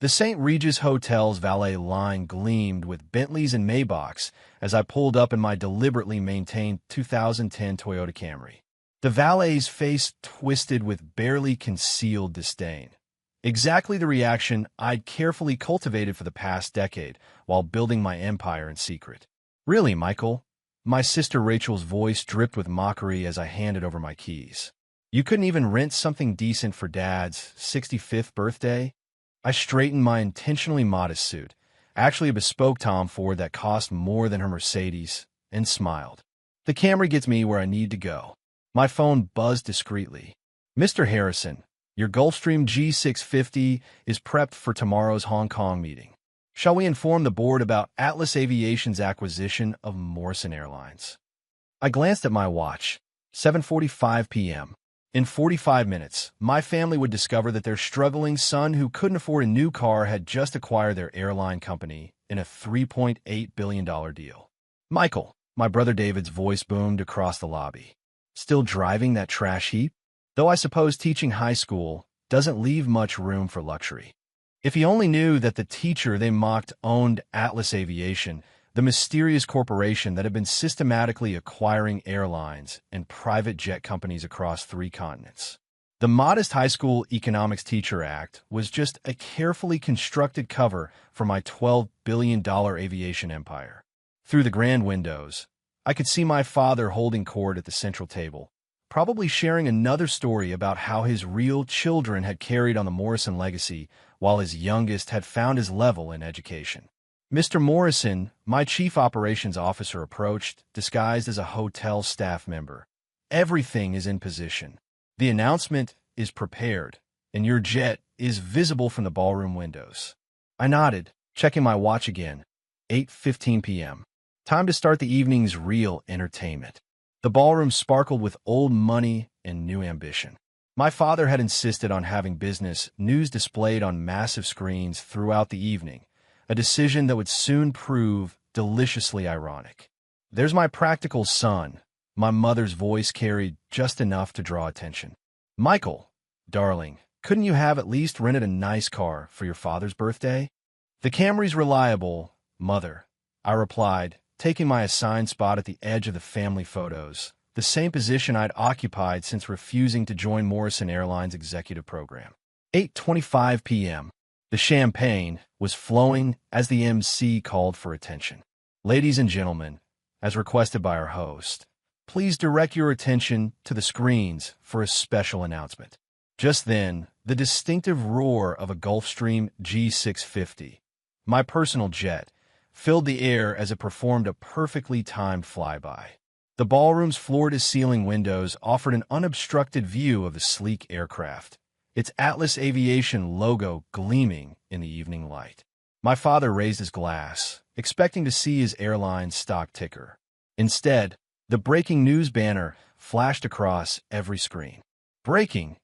The St. Regis Hotel's valet line gleamed with Bentleys and Maybachs as I pulled up in my deliberately maintained 2010 Toyota Camry. The valet's face twisted with barely concealed disdain. Exactly the reaction I'd carefully cultivated for the past decade while building my empire in secret. "Really, Michael?" My sister Rachel's voice dripped with mockery as I handed over my keys. "You couldn't even rent something decent for Dad's 65th birthday?" I straightened my intentionally modest suit, actually a bespoke Tom Ford that cost more than her Mercedes, and smiled. "The Camry gets me where I need to go." My phone buzzed discreetly. "Mr. Harrison, your Gulfstream G650 is prepped for tomorrow's Hong Kong meeting. Shall we inform the board about Atlas Aviation's acquisition of Morrison Airlines?" I glanced at my watch. 7:45 p.m. In 45 minutes, my family would discover that their struggling son who couldn't afford a new car had just acquired their airline company in a $3.8 billion deal. "Michael," my brother David's voice boomed across the lobby. "Still driving that trash heap? Though I suppose teaching high school doesn't leave much room for luxury." If he only knew that the teacher they mocked owned Atlas Aviation, the mysterious corporation that had been systematically acquiring airlines and private jet companies across 3 continents. The modest high school economics teacher act was just a carefully constructed cover for my $12 billion aviation empire. Through the grand windows, I could see my father holding court at the central table, probably sharing another story about how his real children had carried on the Morrison legacy while his youngest had found his level in education. Mr. Morrison, my chief operations officer, approached, disguised as a hotel staff member. "Everything is in position. The announcement is prepared, and your jet is visible from the ballroom windows." I nodded, checking my watch again. 8:15 p.m. Time to start the evening's real entertainment. The ballroom sparkled with old money and new ambition. My father had insisted on having business news displayed on massive screens throughout the evening, a decision that would soon prove deliciously ironic. "There's my practical son," my mother's voice carried just enough to draw attention. "Michael, darling, couldn't you have at least rented a nice car for your father's birthday?" "The Camry's reliable, mother," I replied, taking my assigned spot at the edge of the family photos, the same position I'd occupied since refusing to join Morrison Airlines' executive program. 8:25 p.m. The champagne was flowing as the MC called for attention. "Ladies and gentlemen, as requested by our host, please direct your attention to the screens for a special announcement." Just then, the distinctive roar of a Gulfstream G650, my personal jet, filled the air as it performed a perfectly timed flyby. The ballroom's floor-to-ceiling windows offered an unobstructed view of the sleek aircraft, its Atlas Aviation logo gleaming in the evening light. My father raised his glass, expecting to see his airline's stock ticker. Instead, the breaking news banner flashed across every screen. "Breaking!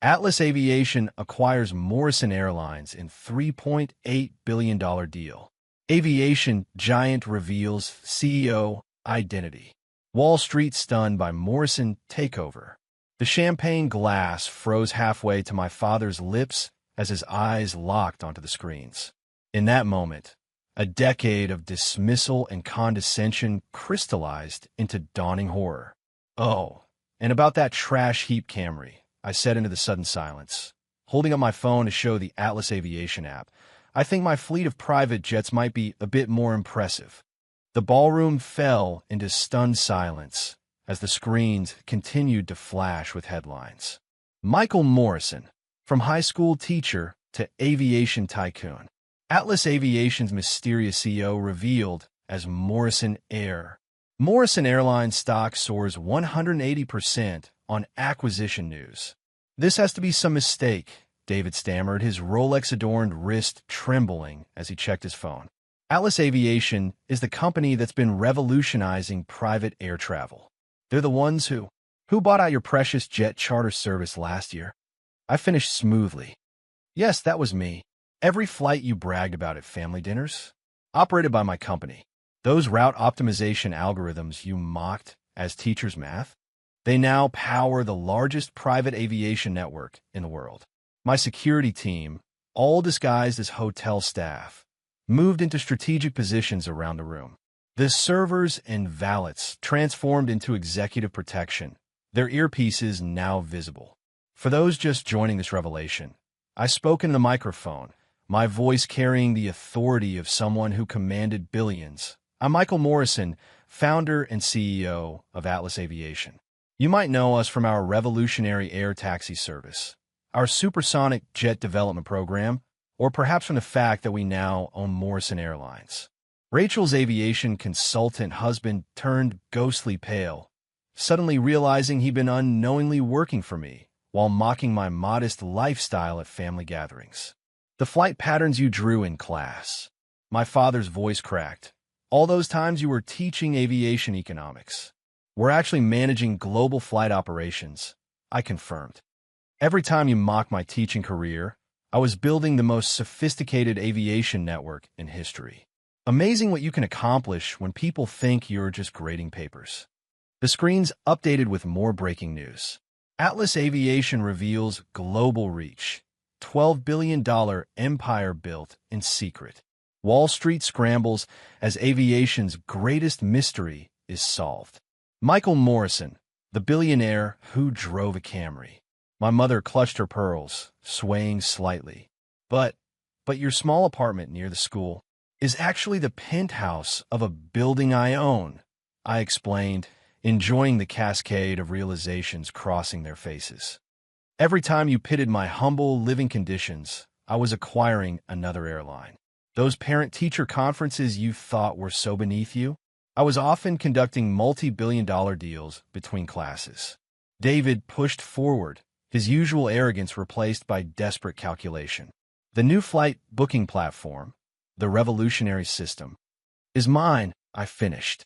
Atlas Aviation acquires Morrison Airlines in $3.8 billion deal. Aviation giant reveals CEO identity. Wall Street stunned by Morrison takeover." The champagne glass froze halfway to my father's lips as his eyes locked onto the screens. In that moment, a decade of dismissal and condescension crystallized into dawning horror. "Oh, and about that trash heap Camry," I said into the sudden silence, holding up my phone to show the Atlas Aviation app. "I think my fleet of private jets might be a bit more impressive." The ballroom fell into stunned silence as the screens continued to flash with headlines. "Michael Morrison, from high school teacher to aviation tycoon. Atlas Aviation's mysterious CEO revealed as Morrison Air." Morrison Airlines stock soars 180% on acquisition news. "This has to be some mistake," David stammered, his Rolex-adorned wrist trembling as he checked his phone. "Atlas Aviation is the company that's been revolutionizing private air travel. They're the ones who bought out your precious jet charter service last year." I finished smoothly. "Yes, that was me. Every flight you bragged about at family dinners, operated by my company. Those route optimization algorithms you mocked as teachers' math, they now power the largest private aviation network in the world. My security team, all disguised as hotel staff, moved into strategic positions around the room. The servers and valets transformed into executive protection, their earpieces now visible. For those just joining this revelation, I spoke into the microphone, my voice carrying the authority of someone who commanded billions. I'm Michael Morrison, founder and CEO of Atlas Aviation. You might know us from our revolutionary air taxi service, our supersonic jet development program, or perhaps from the fact that we now own Morrison Airlines. Rachel's aviation consultant husband turned ghostly pale, suddenly realizing he'd been unknowingly working for me while mocking my modest lifestyle at family gatherings. The flight patterns you drew in class. My father's voice cracked. All those times you were teaching aviation economics. We're actually managing global flight operations, I confirmed. Every time you mocked my teaching career, I was building the most sophisticated aviation network in history. Amazing what you can accomplish when people think you're just grading papers. The screen's updated with more breaking news. Atlas Aviation reveals global reach. $12 billion empire built in secret. Wall Street scrambles as aviation's greatest mystery is solved. Michael Morrison, the billionaire who drove a Camry. My mother clutched her pearls, swaying slightly. But your small apartment near the school is actually the penthouse of a building I own, I explained, enjoying the cascade of realizations crossing their faces. Every time you pitted my humble living conditions, I was acquiring another airline. Those parent-teacher conferences you thought were so beneath you, I was often conducting multi-billion-dollar deals between classes. David pushed forward, his usual arrogance replaced by desperate calculation. The new flight booking platform, the revolutionary system, is mine, I finished.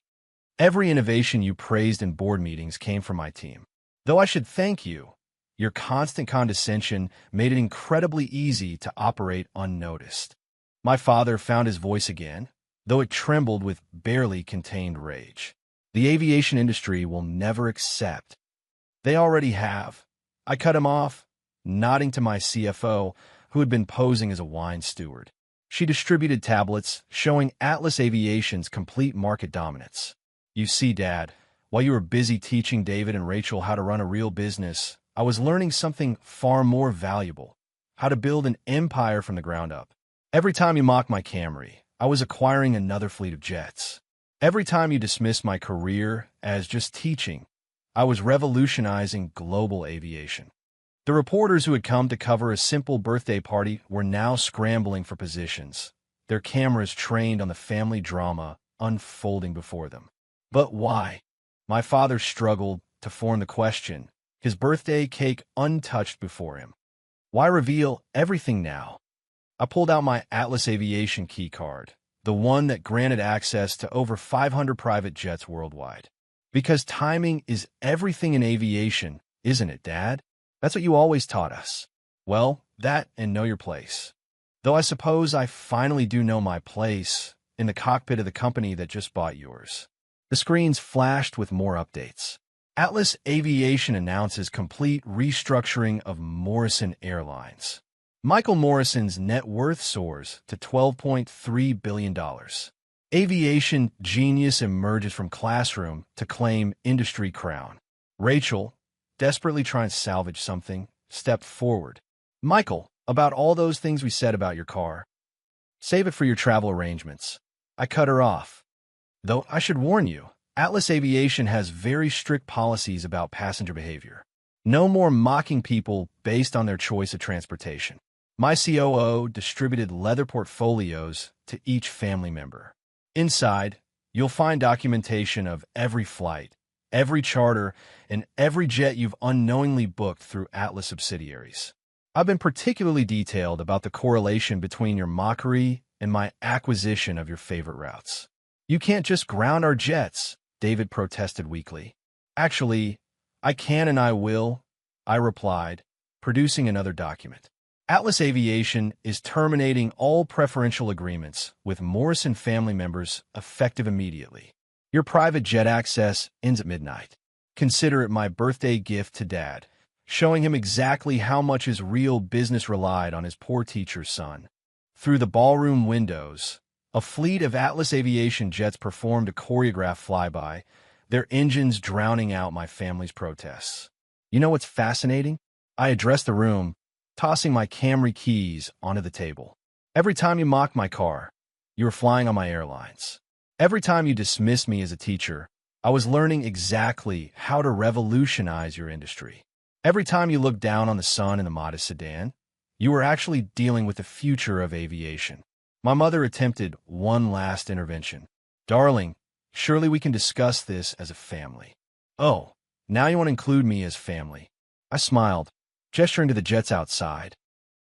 Every innovation you praised in board meetings came from my team. Though I should thank you, your constant condescension made it incredibly easy to operate unnoticed. My father found his voice again, though it trembled with barely contained rage. The aviation industry will never accept. They already have. I cut him off, nodding to my CFO, who had been posing as a wine steward. She distributed tablets showing Atlas Aviation's complete market dominance. You see, Dad, while you were busy teaching David and Rachel how to run a real business, I was learning something far more valuable, how to build an empire from the ground up. Every time you mocked my Camry, I was acquiring another fleet of jets. Every time you dismissed my career as just teaching, I was revolutionizing global aviation. The reporters who had come to cover a simple birthday party were now scrambling for positions, their cameras trained on the family drama unfolding before them. But why? My father struggled to form the question, his birthday cake untouched before him. Why reveal everything now? I pulled out my Atlas Aviation key card, the one that granted access to over 500 private jets worldwide. Because timing is everything in aviation, isn't it, Dad? That's what you always taught us. Well, that and know your place. Though I suppose I finally do know my place in the cockpit of the company that just bought yours. The screens flashed with more updates. Atlas Aviation announces complete restructuring of Morrison Airlines. Michael Morrison's net worth soars to $12.3 billion. Aviation genius emerges from classroom to claim industry crown. Rachel, desperately trying to salvage something, stepped forward. Michael, about all those things we said about your car. Save it for your travel arrangements. I cut her off. Though I should warn you, Atlas Aviation has very strict policies about passenger behavior. No more mocking people based on their choice of transportation. My COO distributed leather portfolios to each family member. Inside, you'll find documentation of every flight, every charter, and every jet you've unknowingly booked through Atlas subsidiaries. I've been particularly detailed about the correlation between your mockery and my acquisition of your favorite routes. You can't just ground our jets, David protested weakly. Actually, I can and I will, I replied, producing another document. Atlas Aviation is terminating all preferential agreements with Morrison family members effective immediately. Your private jet access ends at midnight. Consider it my birthday gift to Dad, showing him exactly how much his real business relied on his poor teacher's son. Through the ballroom windows, a fleet of Atlas Aviation jets performed a choreographed flyby, their engines drowning out my family's protests. You know what's fascinating? I addressed the room, tossing my Camry keys onto the table. Every time you mocked my car, you were flying on my airlines. Every time you dismissed me as a teacher, I was learning exactly how to revolutionize your industry. Every time you looked down on the sun in the modest sedan, you were actually dealing with the future of aviation. My mother attempted one last intervention. Darling, surely we can discuss this as a family. Oh, now you want to include me as family. I smiled, gesturing to the jets outside.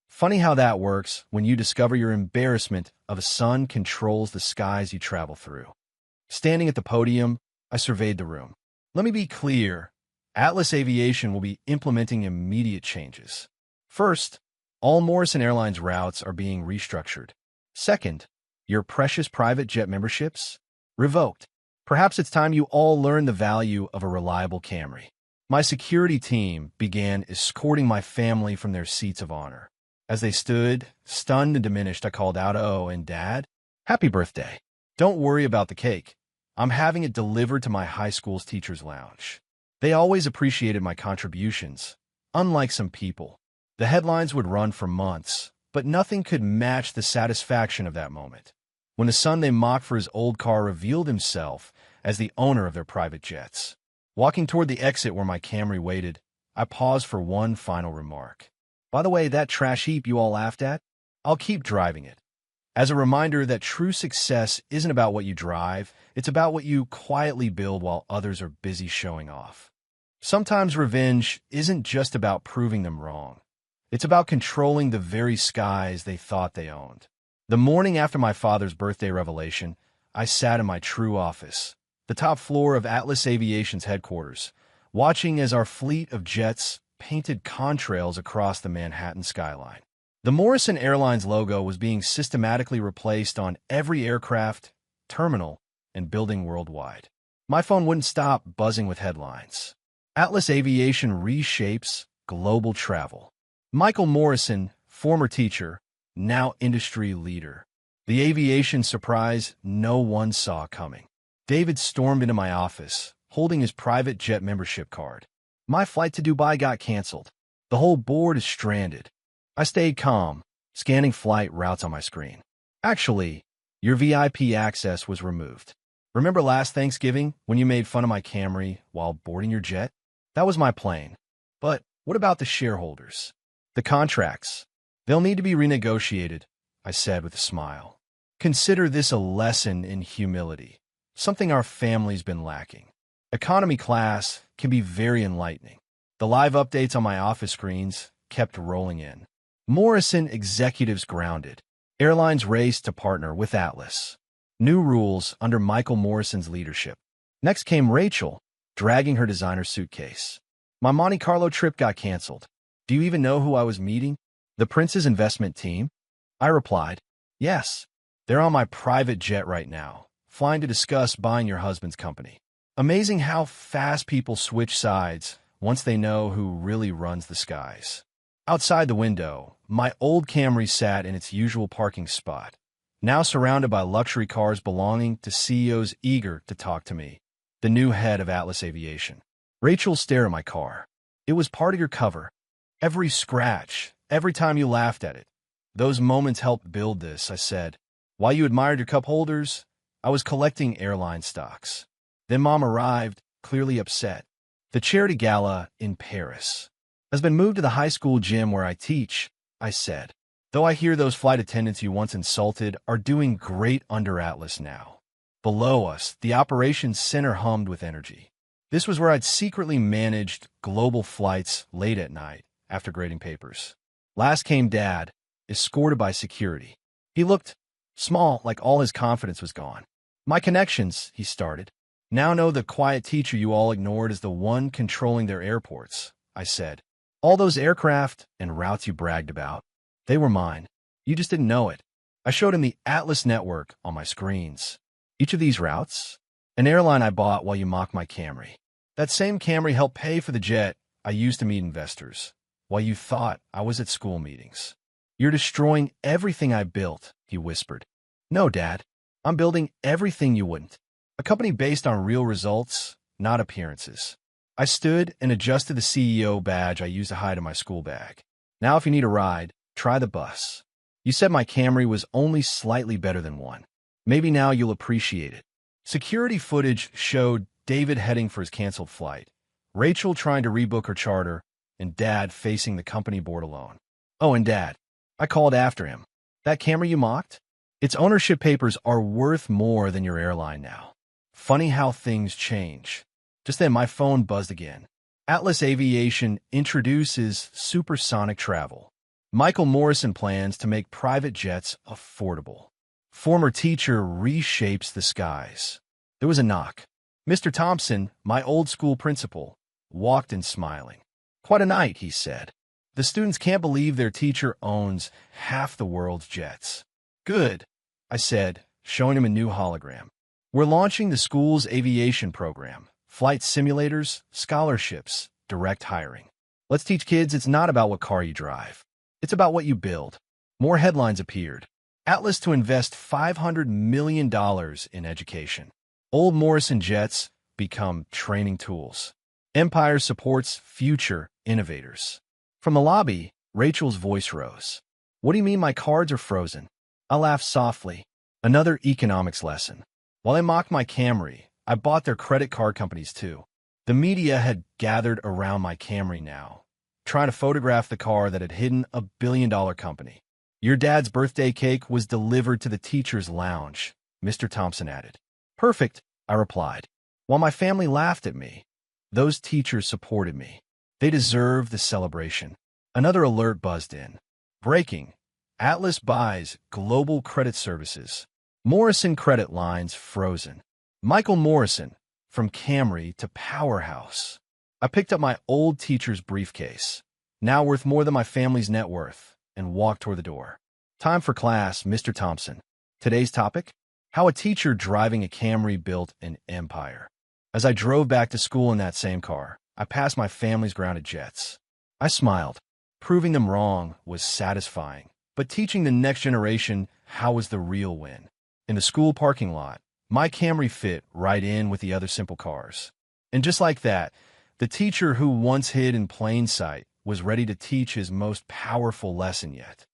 Funny how that works when you discover your embarrassment of a son controls the skies you travel through. Standing at the podium, I surveyed the room. Let me be clear, Atlas Aviation will be implementing immediate changes. First, all Morrison Airlines routes are being restructured. Second, your precious private jet memberships? Revoked. Perhaps it's time you all learn the value of a reliable Camry. My security team began escorting my family from their seats of honor. As they stood, stunned and diminished, I called out, "Oh, and Dad? Happy birthday. Don't worry about the cake. I'm having it delivered to my high school's teacher's lounge." They always appreciated my contributions, unlike some people. The headlines would run for months, but nothing could match the satisfaction of that moment, when the son they mocked for his old car revealed himself as the owner of their private jets. Walking toward the exit where my Camry waited, I paused for one final remark. "By the way, that trash heap you all laughed at? I'll keep driving it." As a reminder that true success isn't about what you drive, it's about what you quietly build while others are busy showing off. Sometimes revenge isn't just about proving them wrong. It's about controlling the very skies they thought they owned. The morning after my father's birthday revelation, I sat in my true office, the top floor of Atlas Aviation's headquarters, watching as our fleet of jets painted contrails across the Manhattan skyline. The Morrison Airlines logo was being systematically replaced on every aircraft, terminal, and building worldwide. My phone wouldn't stop buzzing with headlines. Atlas Aviation reshapes global travel. Michael Morrison, former teacher, now industry leader. The aviation surprise no one saw coming. David stormed into my office, holding his private jet membership card. My flight to Dubai got canceled. The whole board is stranded. I stayed calm, scanning flight routes on my screen. "Actually, your VIP access was removed. Remember last Thanksgiving when you made fun of my Camry while boarding your jet? That was my plane. But what about the shareholders? The contracts? They'll need to be renegotiated," I said with a smile. "Consider this a lesson in humility, something our family's been lacking. Economy class can be very enlightening." The live updates on my office screens kept rolling in. Morrison executives grounded. Airlines raced to partner with Atlas. New rules under Michael Morrison's leadership. Next came Rachel, dragging her designer suitcase. "My Monte Carlo trip got canceled. Do you even know who I was meeting? The Prince's investment team?" I replied, "Yes. They're on my private jet right now, flying to discuss buying your husband's company." Amazing how fast people switch sides once they know who really runs the skies. Outside the window, my old Camry sat in its usual parking spot, now surrounded by luxury cars belonging to CEOs eager to talk to me, the new head of Atlas Aviation. Rachel stared at my car. "It was part of your cover. Every scratch, every time you laughed at it. Those moments helped build this," I said. "While you admired your cup holders, I was collecting airline stocks." Then Mom arrived, clearly upset. "The charity gala in Paris has been moved to the high school gym where I teach," I said. "Though I hear those flight attendants you once insulted are doing great under Atlas now." Below us, the operations center hummed with energy. This was where I'd secretly managed global flights late at night after grading papers. Last came Dad, escorted by security. He looked small, like all his confidence was gone. "My connections," he started, "now know the quiet teacher you all ignored is the one controlling their airports," I said. "All those aircraft and routes you bragged about, they were mine. You just didn't know it." I showed him the Atlas network on my screens. "Each of these routes? An airline I bought while you mocked my Camry. That same Camry helped pay for the jet I used to meet investors, while you thought I was at school meetings. You're destroying everything I built, he whispered. No, Dad. I'm building everything you wouldn't. A company based on real results, not appearances. I stood and adjusted the CEO badge I used to hide in my school bag. Now if you need a ride, try the bus. You said my Camry was only slightly better than one. Maybe now you'll appreciate it. Security footage showed David heading for his canceled flight, Rachel trying to rebook her charter, and Dad facing the company board alone. Oh, and Dad, I called after him. That Camry you mocked? Its ownership papers are worth more than your airline now. Funny how things change. Just then my phone buzzed again. Atlas Aviation introduces supersonic travel. Michael Morrison plans to make private jets affordable. Former teacher reshapes the skies. There was a knock. Mr. Thompson, my old school principal, walked in smiling. Quite a night, he said. The students can't believe their teacher owns half the world's jets. Good, I said, showing him a new hologram. We're launching the school's aviation program. Flight simulators, scholarships, direct hiring. Let's teach kids it's not about what car you drive. It's about what you build. More headlines appeared. Atlas to invest $500 million in education. Old Morrison jets become training tools. Empire supports future innovators. From the lobby, Rachel's voice rose. What do you mean my cards are frozen? I laughed softly. Another economics lesson. While they mocked my Camry, I bought their credit card companies too. The media had gathered around my Camry now, trying to photograph the car that had hidden a billion-dollar company. Your dad's birthday cake was delivered to the teacher's lounge, Mr. Thompson added. Perfect, I replied. While my family laughed at me, those teachers supported me. They deserve the celebration. Another alert buzzed in. Breaking. Atlas buys global credit services. Morrison credit lines frozen. Michael Morrison, from Camry to Powerhouse. I picked up my old teacher's briefcase, now worth more than my family's net worth, and walked toward the door. Time for class, Mr. Thompson. Today's topic? How a teacher driving a Camry built an empire. As I drove back to school in that same car, I passed my family's grounded jets. I smiled. Proving them wrong was satisfying, but teaching the next generation how was the real win. In the school parking lot, my Camry fit right in with the other simple cars. And just like that, the teacher who once hid in plain sight was ready to teach his most powerful lesson yet.